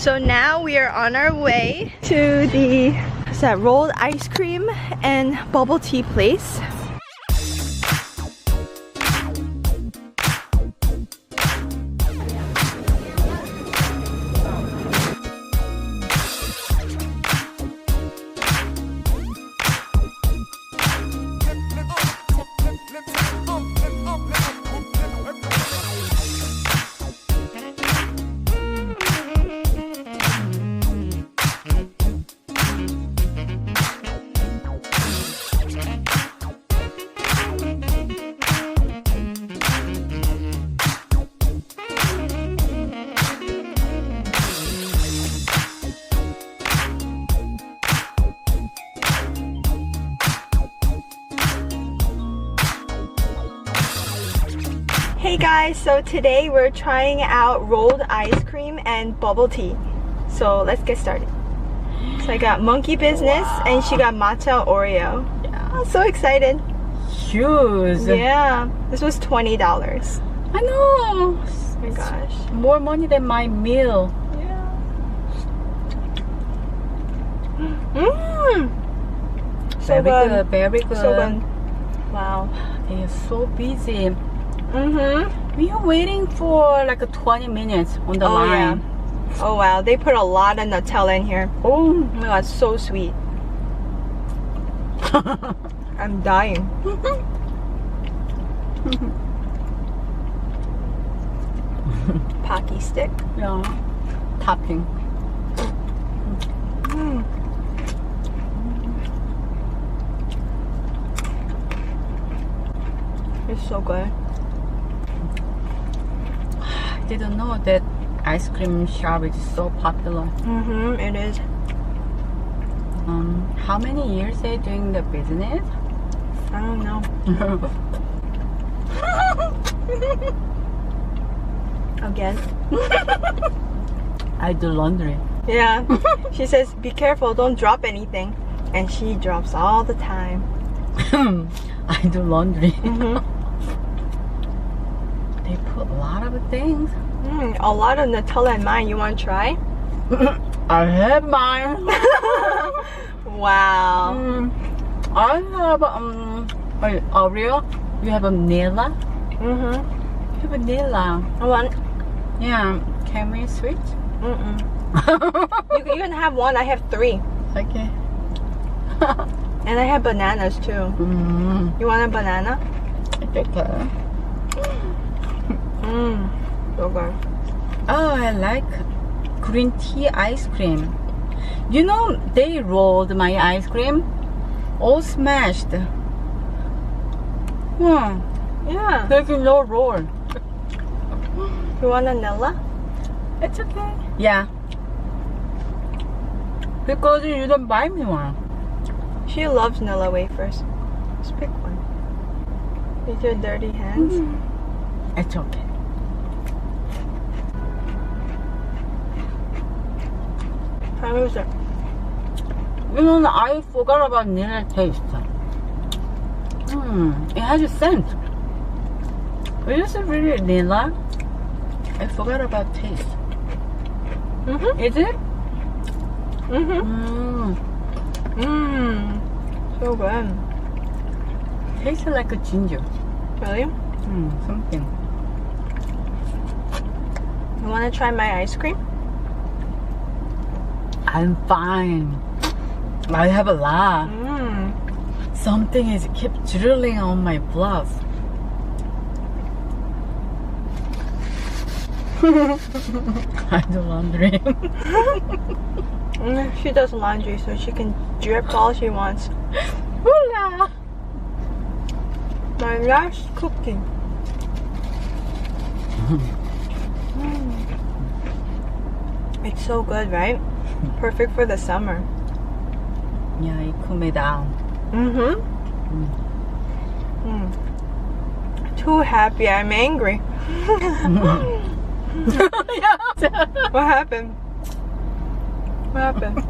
So now we are on our way to the rolled ice cream and bubble tea place. Hey guys, so today we're trying out rolled ice cream and bubble tea. So let's get started. So I got monkey business and she got matcha Oreo. Yeah, I'm so excited. Shoes. Yeah, this was $20. I know. Oh my gosh. More money than my meal. Yeah. Mmm. So Very good. good. Very good. So good. Wow. They are so busy. Mm-hmm. We are waiting for like 20 minutes on the line. Yeah. Oh wow, they put a lot of Nutella in here. Oh my god, so sweet. I'm dying. Pocky stick. Yeah. Topping. Mm. It's so good. I didn't know that ice cream shop is so popular. Mm-hmm, it is. How many years they doing the business? I don't know. Again. I do laundry. Yeah. She says, be careful, don't drop anything. And she drops all the time. I do laundry. Mm-hmm. They put a lot of things. A lot of Nutella in mine. You want to try? I have mine. Wow. I have Oreo. You have a vanilla. Mm-hmm. You have vanilla. I want. Yeah. Can we switch? You can have one. I have 3. Okay. And I have bananas too. You want a banana? Okay. So good. Oh, I like green tea ice cream. You know, they rolled my ice cream, all smashed. Yeah. There's no roll. You want vanilla? It's okay. Yeah. Because you don't buy me one. She loves vanilla wafers. Just pick one. With your dirty hands. It's okay. How was it? You know, I forgot about vanilla taste. It has a scent. Is it really vanilla? I forgot about taste. Is it? So good. Tastes like a ginger. Really? Something. You want to try my ice cream? I'm fine. I have a lot. Something is keep drilling on my blood. I do laundry. She does laundry so she can drip all she wants. Hola! My last cookie. It's so good, right? Perfect for the summer. Yeah, it cool me down. Too happy, I'm angry. What happened? What happened?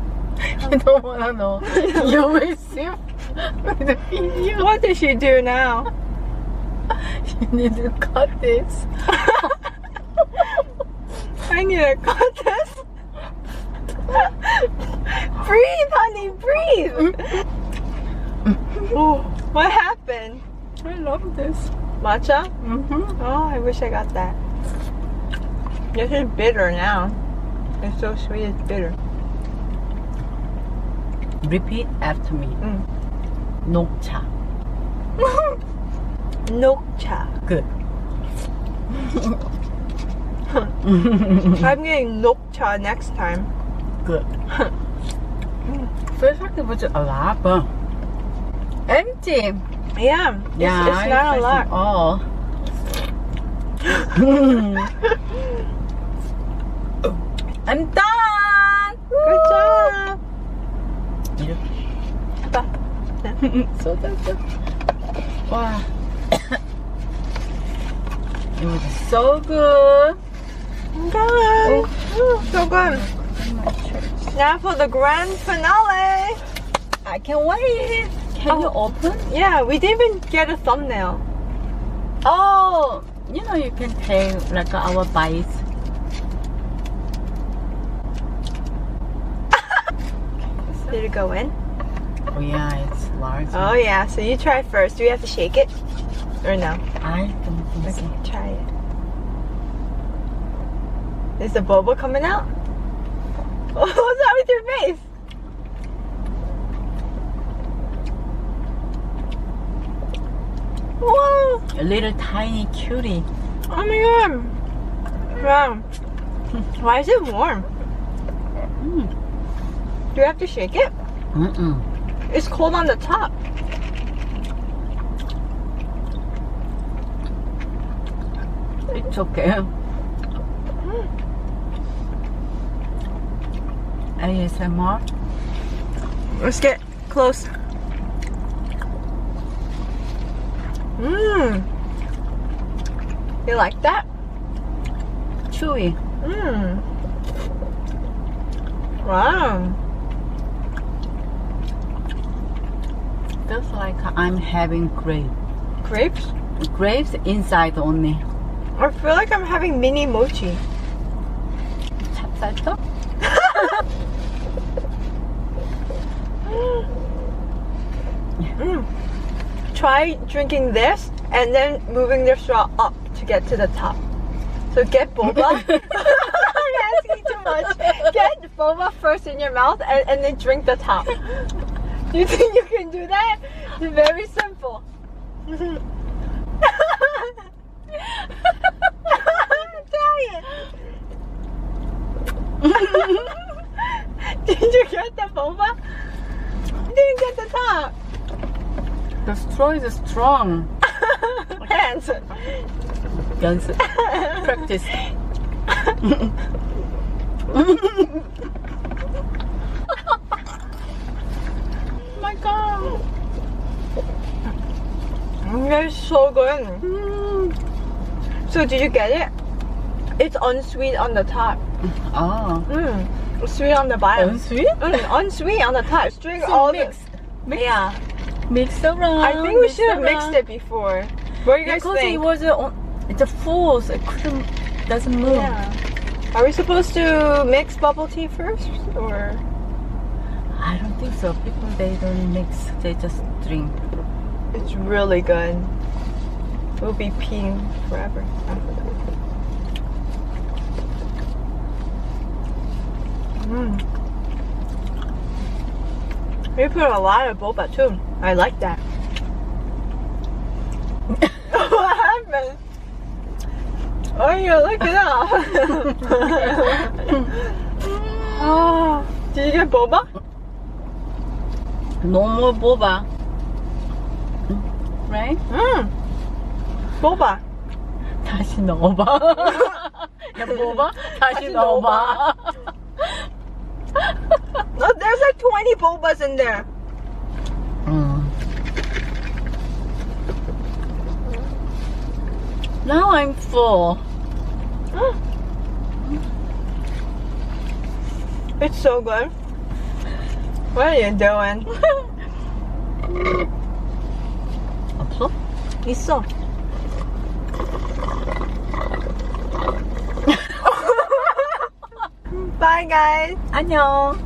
You don't wanna know. You will see the video. What did she do now? You need to cut this. I need a cut this. Breathe, honey, breathe. Oh, what happened? I love this. Matcha? Mm-hmm. Oh, I wish I got that. This is bitter now. It's so sweet, it's bitter. Repeat after me. 녹차. Nokcha. Good. I'm getting nokcha next time. Good. First time was a lot, but empty. Yeah, it's not a lot. Oh. I'm done. Good job. 봐. So that's wow. It was so good. Good. So good. Now for the grand finale. I can't wait. Can you open? Yeah, we didn't even get a thumbnail. Oh, you know you can take like our bites. Did it go in? Oh yeah, it's large. Oh yeah, so you try first. Do we have to shake it? Or no? I don't think Okay, so. try it. Is the boba coming out? What's wrong with your face? Whoa! A little tiny cutie. Oh my god! Wow. Why is it warm? Do we have to shake it? Mm-mm. It's cold on the top. It's okay. ASMR. Let's get close. Mmm. You like that? Chewy. Mmm. Wow. Feels like I'm having Grapes? grapes inside only. I feel like I'm having mini mochi. 찹쌀떡? Mm. Try drinking this and then moving the straw up to get to the top. So get boba. I'm asking too much. Get boba first in your mouth and then drink the top. Do you think you can do that? It's very simple. Try it. Did you get the boba? You didn't get the top. The straw is strong. Hands. Guns. Practice. My god. It's so good. So did you get it? It's unsweet on the top. Oh. Sweet on the bottom. Unsweet? Unsweet on the top. It's drink So all mix. Yeah. Mix around. I think we should have mixed it before. What do you guys because think? it was it's a full, so it doesn't move. Yeah. Are we supposed to mix bubble tea first, or? I don't think so. People, they don't mix. They just drink. It's really good. We'll be peeing forever after that. We put a lot of boba too. I like that. What happened? Oh, you look it up. Oh, did you get boba? No more boba. Right? Boba. 다시 넣어봐. 야, boba? 다시 넣어봐. Look, there's like 20 bobas in there. Now I'm full. It's so good. What are you doing? 없어? 있어. Bye guys. 안녕.